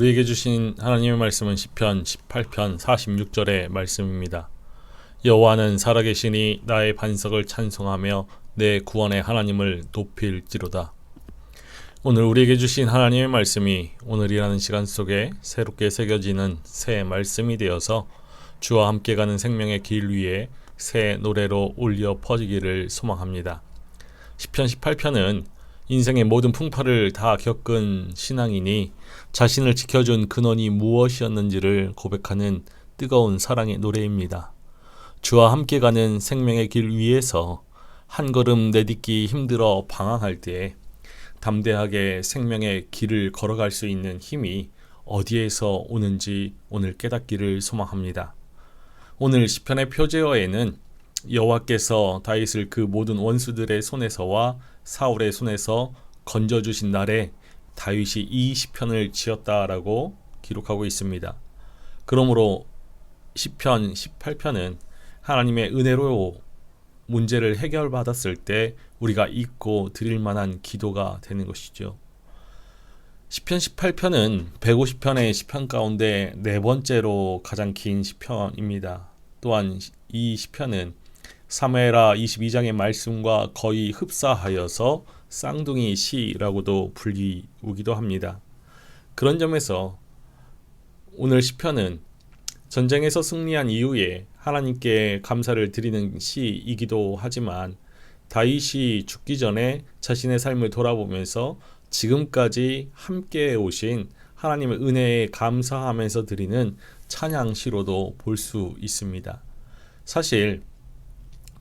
우리에게 주신 하나님의 말씀은 시편 18편 46절의 말씀입니다. 여호와는 살아계시니 나의 반석을 찬송하며 내 구원의 하나님을 높일지로다. 오늘 우리에게 주신 하나님의 말씀이 오늘이라는 시간 속에 새롭게 새겨지는 새 말씀이 되어서 주와 함께 가는 생명의 길 위에 새 노래로 울려 퍼지기를 소망합니다. 시편 18편은 인생의 모든 풍파를 다 겪은 신앙인이 자신을 지켜준 근원이 무엇이었는지를 고백하는 뜨거운 사랑의 노래입니다. 주와 함께 가는 생명의 길 위에서 한 걸음 내딛기 힘들어 방황할 때 담대하게 생명의 길을 걸어갈 수 있는 힘이 어디에서 오는지 오늘 깨닫기를 소망합니다. 오늘 시편의 표제어에는 여호와께서 다윗을 그 모든 원수들의 손에서와 사울의 손에서 건져주신 날에 다윗이 이 시편을 지었다라고 기록하고 있습니다. 그러므로 시편 18편은 하나님의 은혜로 문제를 해결받았을 때 우리가 읽고 드릴 만한 기도가 되는 것이죠. 시편 18편은 150편의 시편 가운데 네 번째로 가장 긴 시편입니다. 또한 이 시편은 사무엘하 22장의 말씀과 거의 흡사하여서 쌍둥이 시라고도 불리우기도 합니다. 그런 점에서 오늘 시편은 전쟁에서 승리한 이후에 하나님께 감사를 드리는 시이기도 하지만 다윗이 죽기 전에 자신의 삶을 돌아보면서 지금까지 함께 오신 하나님의 은혜에 감사하면서 드리는 찬양시로도 볼 수 있습니다. 사실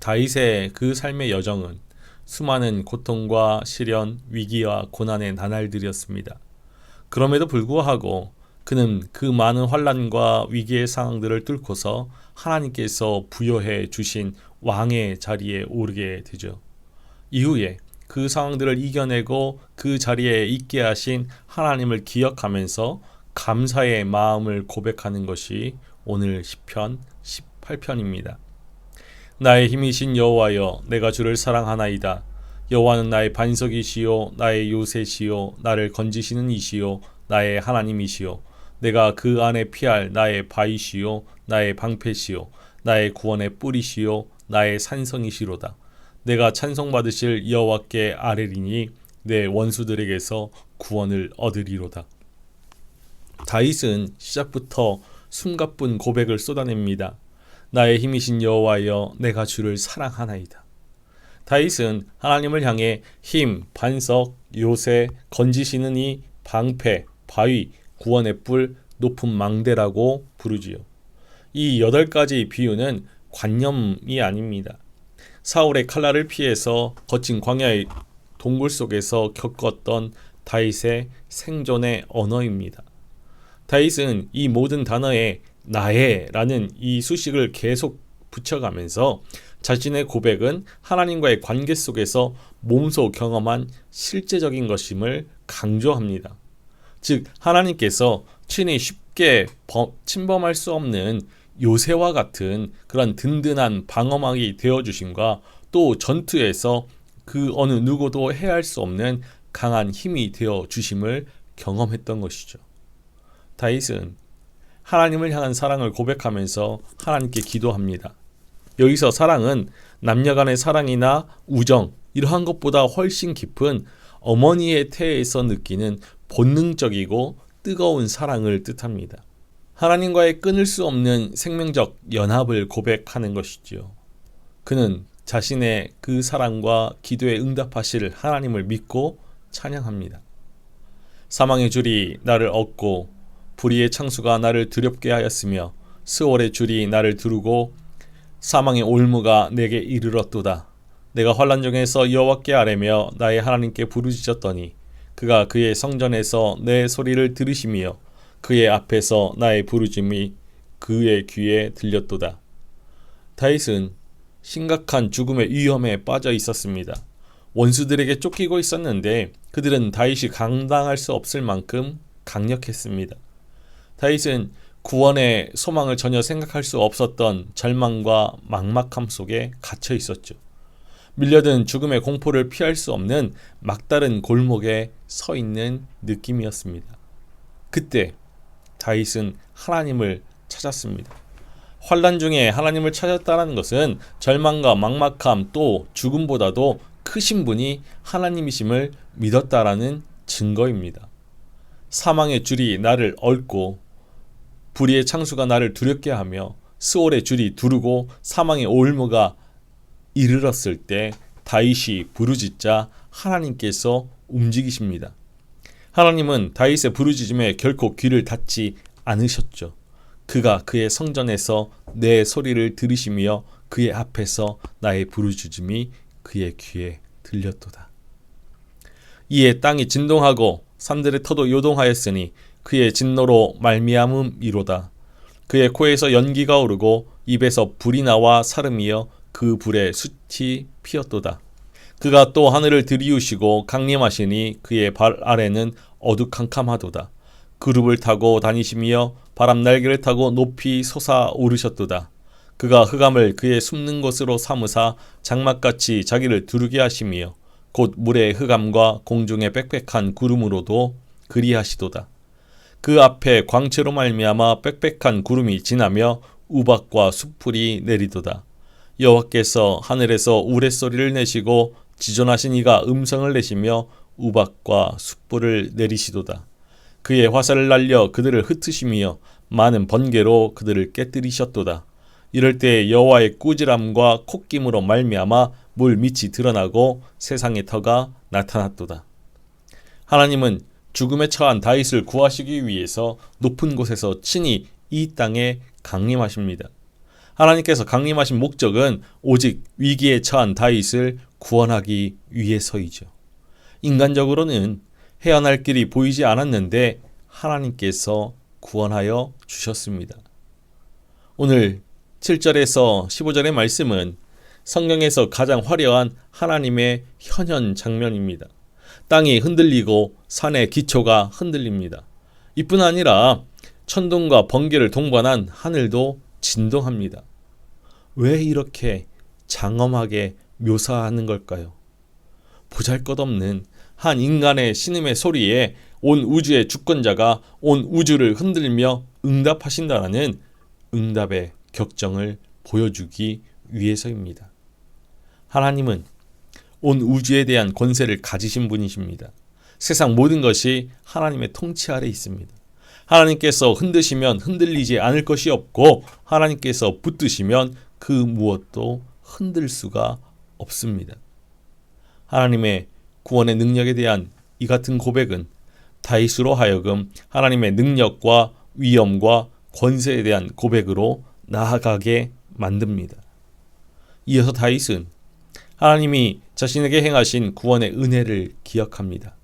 다윗의 그 삶의 여정은 수많은 고통과 시련, 위기와 고난의 나날들이었습니다. 그럼에도 불구하고 그는 그 많은 환난과 위기의 상황들을 뚫고서 하나님께서 부여해 주신 왕의 자리에 오르게 되죠. 이후에 그 상황들을 이겨내고 그 자리에 있게 하신 하나님을 기억하면서 감사의 마음을 고백하는 것이 오늘 시편 18편입니다. 나의 힘이신 여호와여, 내가 주를 사랑하나이다. 여호와는 나의 반석이시요 나의 요새시요 나를 건지시는 이시요 나의 하나님이시요 내가 그 안에 피할 나의 바위시요 나의 방패시요 나의 구원의 뿌리시요 나의 산성이시로다. 내가 찬송받으실 여호와께 아뢰리니 내 원수들에게서 구원을 얻으리로다. 다윗은 시작부터 숨가쁜 고백을 쏟아냅니다. 나의 힘이신 여호와여, 내가 주를 사랑하나이다. 다윗은 하나님을 향해 힘, 반석, 요새, 건지시는 이, 방패, 바위, 구원의 뿔, 높은 망대라고 부르지요. 이 8가지 비유는 관념이 아닙니다. 사울의 칼날을 피해서 거친 광야의 동굴 속에서 겪었던 다윗의 생존의 언어입니다. 다윗은 이 모든 단어에 나의 라는 이 수식을 계속 붙여가면서 자신의 고백은 하나님과의 관계 속에서 몸소 경험한 실제적인 것임을 강조합니다. 즉 하나님께서 친히 쉽게 침범할 수 없는 요새와 같은 그런 든든한 방어막이 되어주심과 또 전투에서 그 어느 누구도 해할 수 없는 강한 힘이 되어주심을 경험했던 것이죠. 다윗은 하나님을 향한 사랑을 고백하면서 하나님께 기도합니다. 여기서 사랑은 남녀간의 사랑이나 우정 이러한 것보다 훨씬 깊은 어머니의 태에서 느끼는 본능적이고 뜨거운 사랑을 뜻합니다. 하나님과의 끊을 수 없는 생명적 연합을 고백하는 것이지요. 그는 자신의 그 사랑과 기도에 응답하실 하나님을 믿고 찬양합니다. 사망의 줄이 나를 얻고 불의의 창수가 나를 두렵게 하였으며 스월의 줄이 나를 두르고 사망의 올무가 내게 이르렀도다. 내가 환난 중에서 여호와께 아뢰며 나의 하나님께 부르짖었더니 그가 그의 성전에서 내 소리를 들으시며 그의 앞에서 나의 부르짖음이 그의 귀에 들렸도다. 다윗은 심각한 죽음의 위험에 빠져 있었습니다. 원수들에게 쫓기고 있었는데 그들은 다윗이 감당할 수 없을 만큼 강력했습니다. 다윗은 구원의 소망을 전혀 생각할 수 없었던 절망과 막막함 속에 갇혀 있었죠. 밀려든 죽음의 공포를 피할 수 없는 막다른 골목에 서 있는 느낌이었습니다. 그때 다윗은 하나님을 찾았습니다. 환난 중에 하나님을 찾았다는 것은 절망과 막막함 또 죽음보다도 크신 분이 하나님이심을 믿었다라는 증거입니다. 사망의 줄이 나를 얽고 불의의 창수가 나를 두렵게 하며 스올의 줄이 두르고 사망의 올무가 이르렀을 때 다윗이 부르짖자 하나님께서 움직이십니다. 하나님은 다윗의 부르짖음에 결코 귀를 닫지 않으셨죠. 그가 그의 성전에서 내 소리를 들으시며 그의 앞에서 나의 부르짖음이 그의 귀에 들렸도다. 이에 땅이 진동하고 산들의 터도 요동하였으니 그의 진노로 말미암음이로다. 그의 코에서 연기가 오르고 입에서 불이 나와 사름이여 그 불에 숯이 피었도다. 그가 또 하늘을 들이우시고 강림하시니 그의 발 아래는 어두캄캄하도다. 그룹을 타고 다니시며 바람 날개를 타고 높이 솟아오르셨도다. 그가 흑암을 그의 숨는 곳으로 삼으사 장막같이 자기를 두르게 하시며 곧 물의 흑암과 공중의 빽빽한 구름으로도 그리하시도다. 그 앞에 광채로 말미암아 빽빽한 구름이 지나며 우박과 숯불이 내리도다. 여호와께서 하늘에서 우레소리를 내시고 지존하신 이가 음성을 내시며 우박과 숯불을 내리시도다. 그의 화살을 날려 그들을 흩으시며 많은 번개로 그들을 깨뜨리셨도다. 이럴 때 여호와의 꾸지람과 콧김으로 말미암아 물 밑이 드러나고 세상의 터가 나타났도다. 하나님은 죽음에 처한 다윗을 구하시기 위해서 높은 곳에서 친히 이 땅에 강림하십니다. 하나님께서 강림하신 목적은 오직 위기에 처한 다윗을 구원하기 위해서이죠. 인간적으로는 헤어날 길이 보이지 않았는데 하나님께서 구원하여 주셨습니다. 오늘 7절에서 15절의 말씀은 성경에서 가장 화려한 하나님의 현현 장면입니다. 땅이 흔들리고 산의 기초가 흔들립니다. 이뿐 아니라 천둥과 번개를 동반한 하늘도 진동합니다. 왜 이렇게 장엄하게 묘사하는 걸까요? 보잘것없는 한 인간의 신음의 소리에 온 우주의 주권자가 온 우주를 흔들며 응답하신다라는 응답의 격정을 보여주기 위해서입니다. 하나님은 온 우주에 대한 권세를 가지신 분이십니다. 세상 모든 것이 하나님의 통치 아래 있습니다. 하나님께서 흔드시면 흔들리지 않을 것이 없고 하나님께서 붙드시면 그 무엇도 흔들 수가 없습니다. 하나님의 구원의 능력에 대한 이 같은 고백은 다윗으로 하여금 하나님의 능력과 위엄과 권세에 대한 고백으로 나아가게 만듭니다. 이어서 다윗은 하나님이 자신에게 행하신 구원의 은혜를 기억합니다.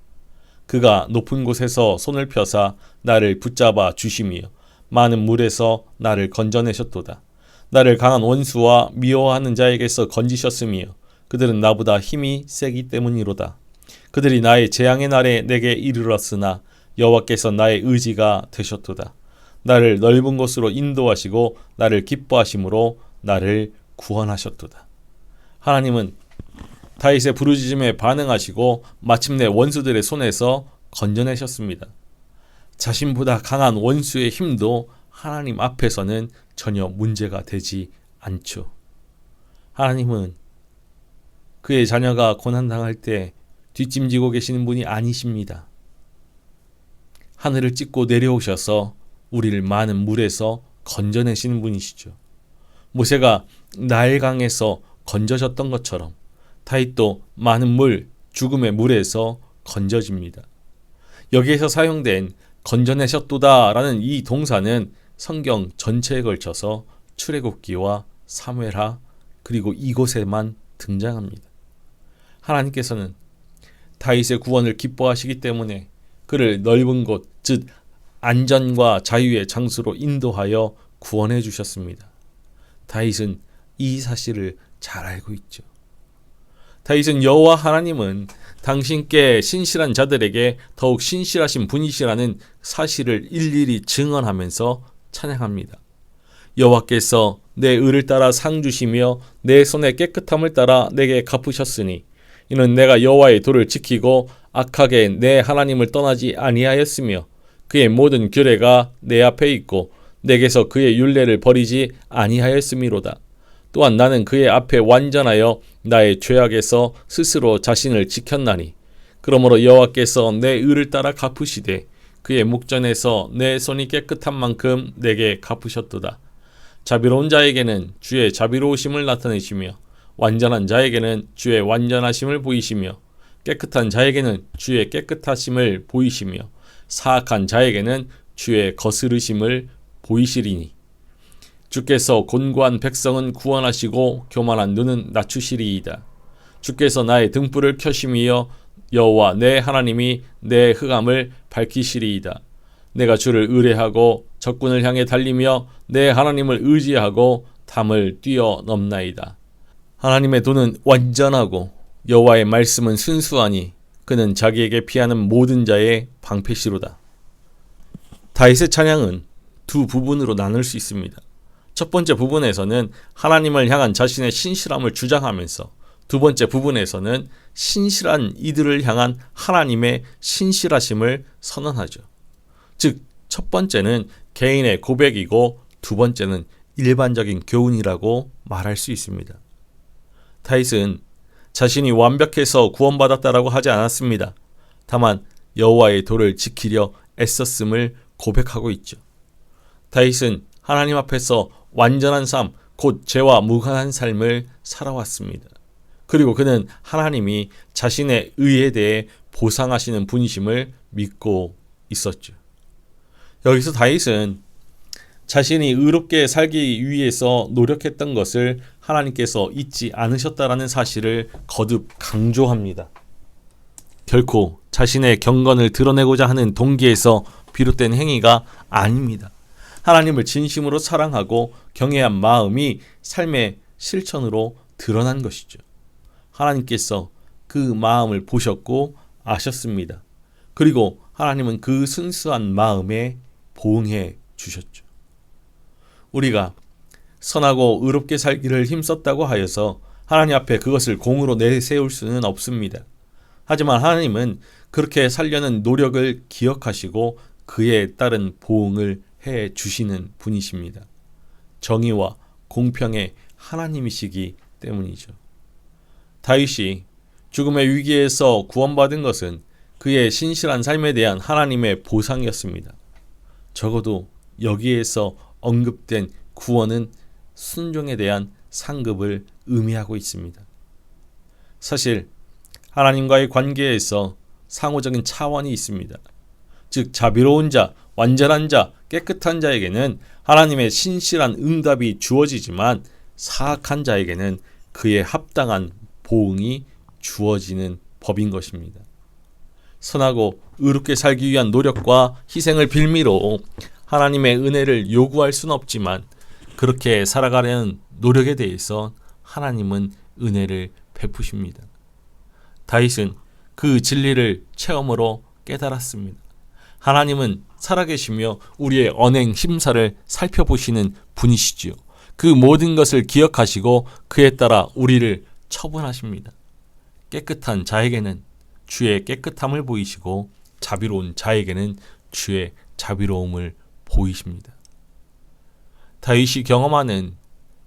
그가 높은 곳에서 손을 펴사 나를 붙잡아 주시며 많은 물에서 나를 건져내셨도다. 나를 강한 원수와 미워하는 자에게서 건지셨으며 그들은 나보다 힘이 세기 때문이로다. 그들이 나의 재앙의 날에 내게 이르렀으나 여호와께서 나의 의지가 되셨도다. 나를 넓은 곳으로 인도하시고 나를 기뻐하심으로 나를 구원하셨도다. 하나님은 다윗의 부르짖음에 반응하시고 마침내 원수들의 손에서 건져내셨습니다. 자신보다 강한 원수의 힘도 하나님 앞에서는 전혀 문제가 되지 않죠. 하나님은 그의 자녀가 고난당할 때 뒷짐지고 계시는 분이 아니십니다. 하늘을 찢고 내려오셔서 우리를 많은 물에서 건져내시는 분이시죠. 모세가 나일강에서 건져졌던 것처럼 다윗도 많은 물, 죽음의 물에서 건져집니다. 여기에서 사용된 건져내셨도다 라는 이 동사는 성경 전체에 걸쳐서 출애굽기와 사무엘하 그리고 이곳에만 등장합니다. 하나님께서는 다윗의 구원을 기뻐하시기 때문에 그를 넓은 곳, 즉 안전과 자유의 장소로 인도하여 구원해 주셨습니다. 다윗은 이 사실을 잘 알고 있죠. 다윗은 여호와 하나님은 당신께 신실한 자들에게 더욱 신실하신 분이시라는 사실을 일일이 증언하면서 찬양합니다. 여호와께서 내 의를 따라 상 주시며 내 손의 깨끗함을 따라 내게 갚으셨으니 이는 내가 여호와의 도를 지키고 악하게 내 하나님을 떠나지 아니하였으며 그의 모든 규례가 내 앞에 있고 내게서 그의 율례를 버리지 아니하였음이로다. 또한 나는 그의 앞에 완전하여 나의 죄악에서 스스로 자신을 지켰나니 그러므로 여호와께서 내 의를 따라 갚으시되 그의 목전에서 내 손이 깨끗한 만큼 내게 갚으셨도다. 자비로운 자에게는 주의 자비로우심을 나타내시며 완전한 자에게는 주의 완전하심을 보이시며 깨끗한 자에게는 주의 깨끗하심을 보이시며 사악한 자에게는 주의 거스르심을 보이시리니 주께서 곤고한 백성은 구원하시고 교만한 눈은 낮추시리이다. 주께서 나의 등불을 켜심이여 여호와 내 하나님이 내 흑암을 밝히시리이다. 내가 주를 의뢰하고 적군을 향해 달리며 내 하나님을 의지하고 담을 뛰어넘나이다. 하나님의 도는 완전하고 여호와의 말씀은 순수하니 그는 자기에게 피하는 모든 자의 방패시로다. 다윗의 찬양은 두 부분으로 나눌 수 있습니다. 첫 번째 부분에서는 하나님을 향한 자신의 신실함을 주장하면서 두 번째 부분에서는 신실한 이들을 향한 하나님의 신실하심을 선언하죠. 즉, 첫 번째는 개인의 고백이고 두 번째는 일반적인 교훈이라고 말할 수 있습니다. 다윗은 자신이 완벽해서 구원받았다라고 하지 않았습니다. 다만 여호와의 도를 지키려 애썼음을 고백하고 있죠. 다윗은 하나님 앞에서 완전한 삶, 곧 죄와 무관한 삶을 살아왔습니다. 그리고 그는 하나님이 자신의 의에 대해 보상하시는 분이심을 믿고 있었죠. 여기서 다윗은 자신이 의롭게 살기 위해서 노력했던 것을 하나님께서 잊지 않으셨다라는 사실을 거듭 강조합니다. 결코 자신의 경건을 드러내고자 하는 동기에서 비롯된 행위가 아닙니다. 하나님을 진심으로 사랑하고 경외한 마음이 삶의 실천으로 드러난 것이죠. 하나님께서 그 마음을 보셨고 아셨습니다. 그리고 하나님은 그 순수한 마음에 보응해 주셨죠. 우리가 선하고 의롭게 살기를 힘썼다고 하여서 하나님 앞에 그것을 공으로 내세울 수는 없습니다. 하지만 하나님은 그렇게 살려는 노력을 기억하시고 그에 따른 보응을 해 주시는 분이십니다. 정의와 공평의 하나님이시기 때문이죠. 다윗이 죽음의 위기에서 구원받은 것은 그의 신실한 삶에 대한 하나님의 보상이었습니다. 적어도 여기에서 언급된 구원은 순종에 대한 상급을 의미하고 있습니다. 사실 하나님과의 관계에서 상호적인 차원이 있습니다. 즉 자비로운 자, 완전한 자, 깨끗한 자에게는 하나님의 신실한 응답이 주어지지만 사악한 자에게는 그에 합당한 보응이 주어지는 법인 것입니다. 선하고 의롭게 살기 위한 노력과 희생을 빌미로 하나님의 은혜를 요구할 수는 없지만 그렇게 살아가려는 노력에 대해서 하나님은 은혜를 베푸십니다. 다윗은 그 진리를 체험으로 깨달았습니다. 하나님은 살아계시며 우리의 언행 심사를 살펴보시는 분이시지요. 그 모든 것을 기억하시고 그에 따라 우리를 처분하십니다. 깨끗한 자에게는 주의 깨끗함을 보이시고 자비로운 자에게는 주의 자비로움을 보이십니다. 다윗이 경험하는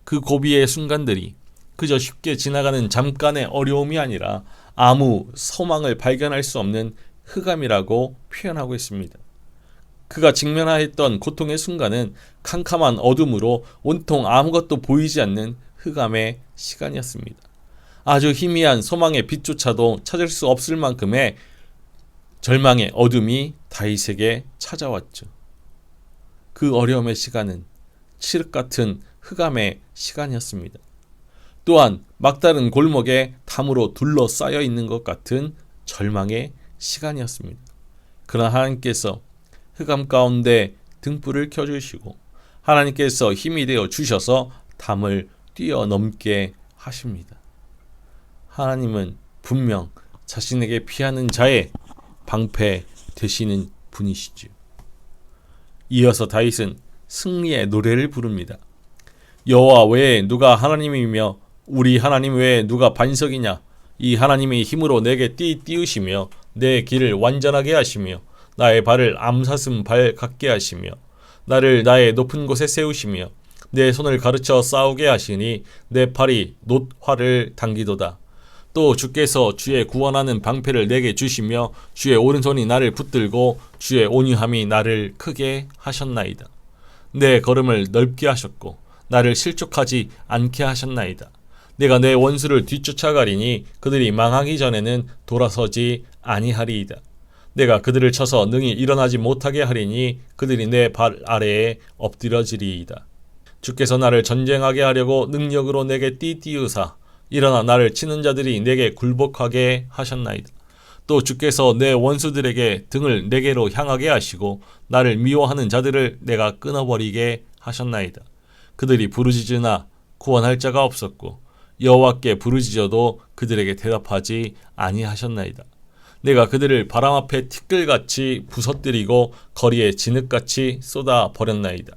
그 고비의 순간들이 그저 쉽게 지나가는 잠깐의 어려움이 아니라 아무 소망을 발견할 수 없는 흑암이라고 표현하고 있습니다. 그가 직면하였던 고통의 순간은 캄캄한 어둠으로 온통 아무것도 보이지 않는 흑암의 시간이었습니다. 아주 희미한 소망의 빛조차도 찾을 수 없을 만큼의 절망의 어둠이 다윗에게 찾아왔죠. 그 어려움의 시간은 칠흑 같은 흑암의 시간이었습니다. 또한 막다른 골목에 담으로 둘러싸여 있는 것 같은 절망의 시간이었습니다. 그러나 하나님께서 흑암 가운데 등불을 켜주시고 하나님께서 힘이 되어 주셔서 담을 뛰어넘게 하십니다. 하나님은 분명 자신에게 피하는 자의 방패 되시는 분이시죠. 이어서 다윗은 승리의 노래를 부릅니다. 여호와 외에 누가 하나님이며 우리 하나님 외에 누가 반석이냐. 이 하나님이 힘으로 내게 띠우시며 내 길을 완전하게 하시며 나의 발을 암사슴 발 같게 하시며 나를 나의 높은 곳에 세우시며 내 손을 가르쳐 싸우게 하시니 내 팔이 놋 활을 당기도다. 또 주께서 주의 구원하는 방패를 내게 주시며 주의 오른손이 나를 붙들고 주의 온유함이 나를 크게 하셨나이다. 내 걸음을 넓게 하셨고 나를 실족하지 않게 하셨나이다. 내가 내 원수를 뒤쫓아가리니 그들이 망하기 전에는 돌아서지 아니하리이다. 내가 그들을 쳐서 능히 일어나지 못하게 하리니 그들이 내 발 아래에 엎드려지리이다. 주께서 나를 전쟁하게 하려고 능력으로 내게 띠띠우사 일어나 나를 치는 자들이 내게 굴복하게 하셨나이다. 또 주께서 내 원수들에게 등을 내게로 향하게 하시고 나를 미워하는 자들을 내가 끊어버리게 하셨나이다. 그들이 부르짖으나 구원할 자가 없었고 여호와께 부르짖어도 그들에게 대답하지 아니하셨나이다. 내가 그들을 바람 앞에 티끌같이 부서뜨리고 거리에 진흙같이 쏟아 버렸나이다.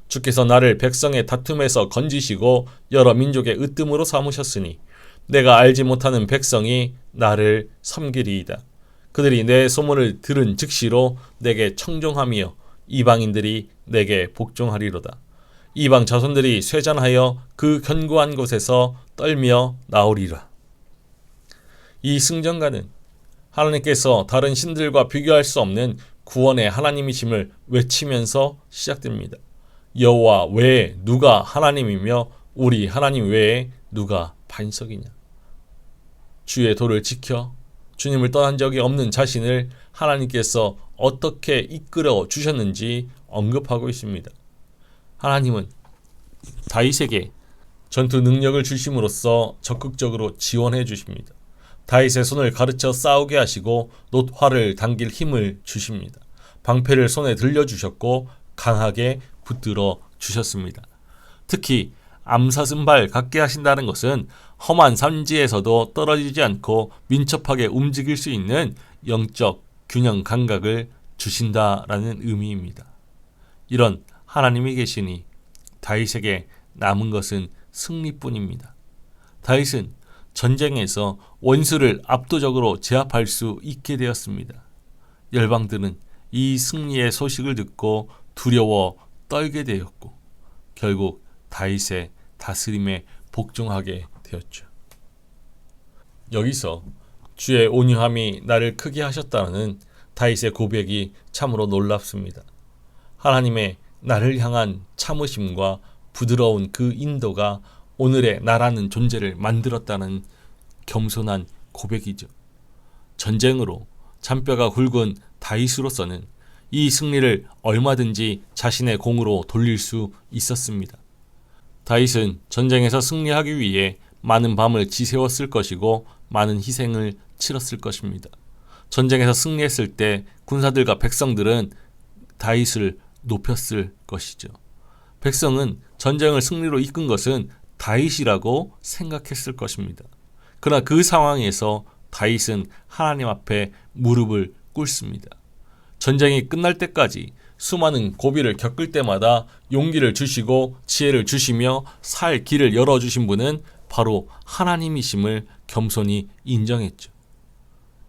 주께서 나를 백성의 다툼에서 건지시고 여러 민족의 으뜸으로 삼으셨으니 내가 알지 못하는 백성이 나를 섬기리이다. 그들이 내 소문을 들은 즉시로 내게 청종하며 이방인들이 내게 복종하리로다. 이방 자손들이 쇠잔하여 그 견고한 곳에서 떨며 나오리라. 이 승전가는 하나님께서 다른 신들과 비교할 수 없는 구원의 하나님이심을 외치면서 시작됩니다. 여호와 외에 누가 하나님이며 우리 하나님 외에 누가 반석이냐. 주의 도를 지켜 주님을 떠난 적이 없는 자신을 하나님께서 어떻게 이끌어 주셨는지 언급하고 있습니다. 하나님은 다윗에게 전투 능력을 주심으로써 적극적으로 지원해 주십니다. 다윗의 손을 가르쳐 싸우게 하시고 놋 활을 당길 힘을 주십니다. 방패를 손에 들려주셨고 강하게 붙들어 주셨습니다. 특히 암사슴발 갖게 하신다는 것은 험한 산지에서도 떨어지지 않고 민첩하게 움직일 수 있는 영적 균형 감각을 주신다라는 의미입니다. 이런 하나님이 계시니 다윗에게 남은 것은 승리뿐입니다. 다윗은 전쟁에서 원수를 압도적으로 제압할 수 있게 되었습니다. 열방들은 이 승리의 소식을 듣고 두려워 떨게 되었고 결국 다윗의 다스림에 복종하게 되었죠. 여기서 주의 온유함이 나를 크게 하셨다는 다윗의 고백이 참으로 놀랍습니다. 하나님의 나를 향한 참으심과 부드러운 그 인도가 오늘의 나라는 존재를 만들었다는 겸손한 고백이죠. 전쟁으로 잔뼈가 굵은 다윗으로서는 이 승리를 얼마든지 자신의 공으로 돌릴 수 있었습니다. 다윗은 전쟁에서 승리하기 위해 많은 밤을 지새웠을 것이고 많은 희생을 치렀을 것입니다. 전쟁에서 승리했을 때 군사들과 백성들은 다윗을 높였을 것이죠. 백성은 전쟁을 승리로 이끈 것은 다윗이라고 생각했을 것입니다. 그러나 그 상황에서 다윗은 하나님 앞에 무릎을 꿇습니다. 전쟁이 끝날 때까지 수많은 고비를 겪을 때마다 용기를 주시고 지혜를 주시며 살 길을 열어주신 분은 바로 하나님이심을 겸손히 인정했죠.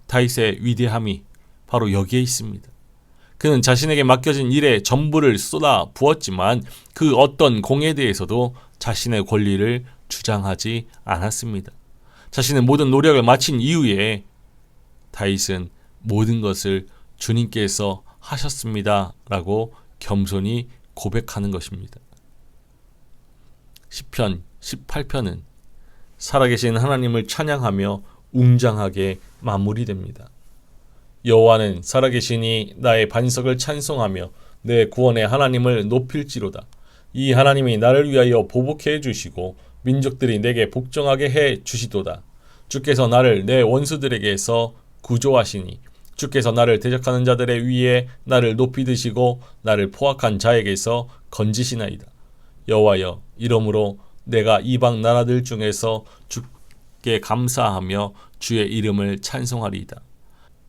다윗의 위대함이 바로 여기에 있습니다. 그는 자신에게 맡겨진 일에 전부를 쏟아 부었지만 그 어떤 공에 대해서도 자신의 권리를 주장하지 않았습니다. 자신의 모든 노력을 마친 이후에 다윗은 모든 것을 주님께서 하셨습니다 라고 겸손히 고백하는 것입니다. 시편 18편은 살아계신 하나님을 찬양하며 웅장하게 마무리됩니다. 여호와는 살아계시니 나의 반석을 찬송하며 내 구원의 하나님을 높일지로다. 이 하나님이 나를 위하여 보복해 해주시고 민족들이 내게 복종하게 해 주시도다. 주께서 나를 내 원수들에게서 구조하시니 주께서 나를 대적하는 자들의 위에 나를 높이 드시고 나를 포악한 자에게서 건지시나이다. 여호와여, 이러므로 내가 이방 나라들 중에서 주께 감사하며 주의 이름을 찬송하리이다.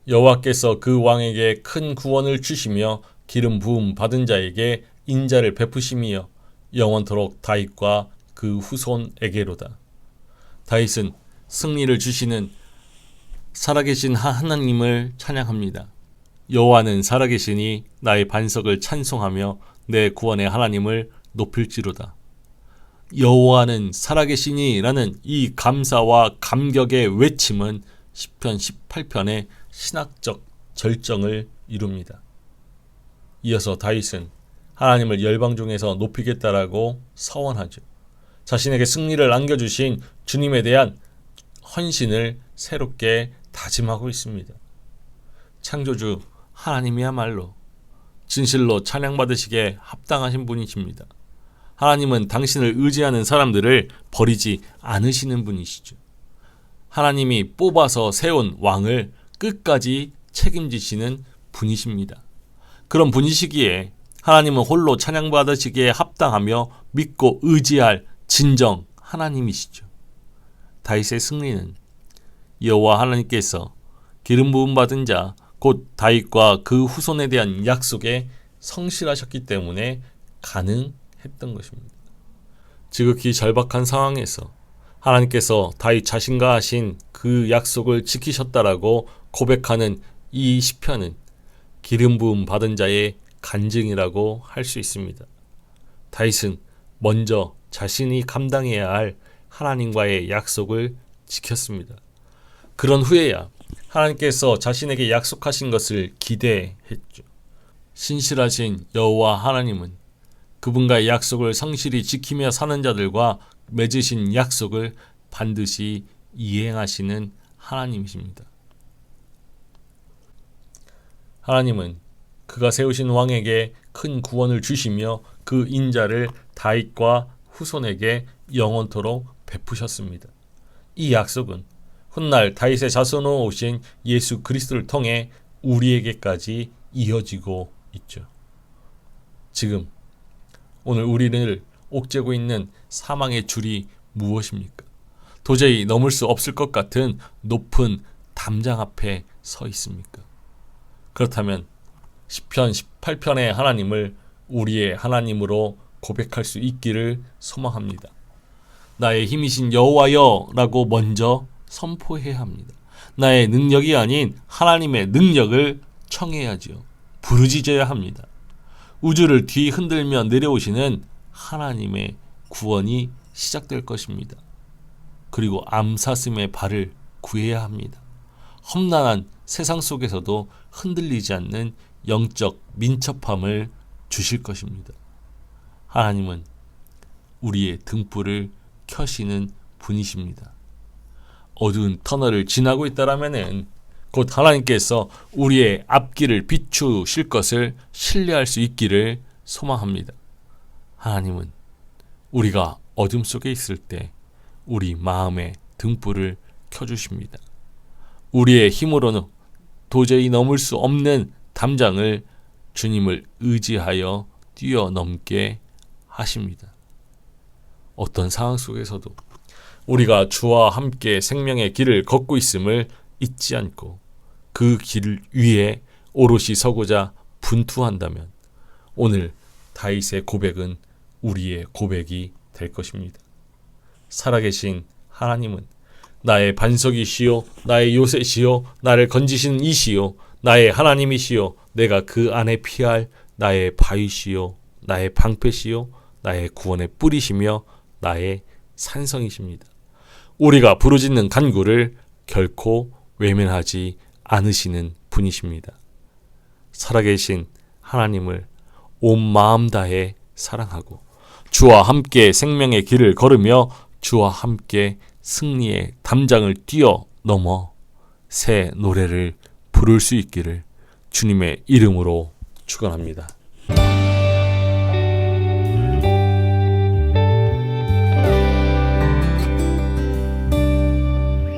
여호와께서 그 왕에게 큰 구원을 주시며 기름 부음 받은 자에게 인자를 베푸심이여 영원토록 다윗과 그 후손에게로다. 다윗은 승리를 주시는 살아계신 하나님을 찬양합니다. 여호와는 살아계시니 나의 반석을 찬송하며 내 구원의 하나님을 높일지로다. 여호와는 살아계시니 라는 이 감사와 감격의 외침은 시편 18편의 신학적 절정을 이룹니다. 이어서 다윗은 하나님을 열방 중에서 높이겠다라고 서원하죠. 자신에게 승리를 안겨주신 주님에 대한 헌신을 새롭게 다짐하고 있습니다. 창조주 하나님이야말로 진실로 찬양받으시기에 합당하신 분이십니다. 하나님은 당신을 의지하는 사람들을 버리지 않으시는 분이시죠. 하나님이 뽑아서 세운 왕을 끝까지 책임지시는 분이십니다. 그런 분이시기에 하나님은 홀로 찬양받으시기에 합당하며 믿고 의지할 진정 하나님이시죠. 다윗의 승리는 여호와 하나님께서 기름 부음 받은 자 곧 다윗과 그 후손에 대한 약속에 성실하셨기 때문에 가능했던 것입니다. 지극히 절박한 상황에서 하나님께서 다윗 자신과 하신 그 약속을 지키셨다라고 고백하는 이 시편은 기름 부음 받은 자의 간증이라고 할 수 있습니다. 다윗은 먼저 자신이 감당해야 할 하나님과의 약속을 지켰습니다. 그런 후에야 하나님께서 자신에게 약속하신 것을 기대했죠. 신실하신 여호와 하나님은 그분과의 약속을 성실히 지키며 사는 자들과 맺으신 약속을 반드시 이행하시는 하나님이십니다. 하나님은 그가 세우신 왕에게 큰 구원을 주시며 그 인자를 다윗과 후손에게 영원토록 베푸셨습니다. 이 약속은 훗날 다윗의 자손으로 오신 예수 그리스도를 통해 우리에게까지 이어지고 있죠. 지금 오늘 우리를 옥죄고 있는 사망의 줄이 무엇입니까? 도저히 넘을 수 없을 것 같은 높은 담장 앞에 서 있습니까? 그렇다면 시편 18편의 하나님을 우리의 하나님으로 고백할 수 있기를 소망합니다. 나의 힘이신 여호와여 라고 먼저 선포해야 합니다. 나의 능력이 아닌 하나님의 능력을 청해야지요. 부르짖어야 합니다. 우주를 뒤흔들며 내려오시는 하나님의 구원이 시작될 것입니다. 그리고 암사슴의 발을 구해야 합니다. 험난한 세상 속에서도 흔들리지 않는 영적 민첩함을 주실 것입니다. 하나님은 우리의 등불을 켜시는 분이십니다. 어두운 터널을 지나고 있다라면은 곧 하나님께서 우리의 앞길을 비추실 것을 신뢰할 수 있기를 소망합니다. 하나님은 우리가 어둠 속에 있을 때 우리 마음의 등불을 켜주십니다. 우리의 힘으로는 도저히 넘을 수 없는 담장을 주님을 의지하여 뛰어넘게 하십니다. 어떤 상황 속에서도 우리가 주와 함께 생명의 길을 걷고 있음을 잊지 않고 그 길 위에 오롯이 서고자 분투한다면 오늘 다윗의 고백은 우리의 고백이 될 것입니다. 살아계신 하나님은 나의 반석이시요 나의 요새시요 나를 건지시는 이시요 나의 하나님이시요 내가 그 안에 피할 나의 바위시요 나의 방패시요 나의 구원의 뿌리시며 나의 산성이십니다. 우리가 부르짖는 간구를 결코 외면하지 않으시는 분이십니다. 살아계신 하나님을 온 마음 다해 사랑하고 주와 함께 생명의 길을 걸으며 주와 함께 승리의 담장을 뛰어넘어 새 노래를 부를 수 있기를 주님의 이름으로 축원합니다.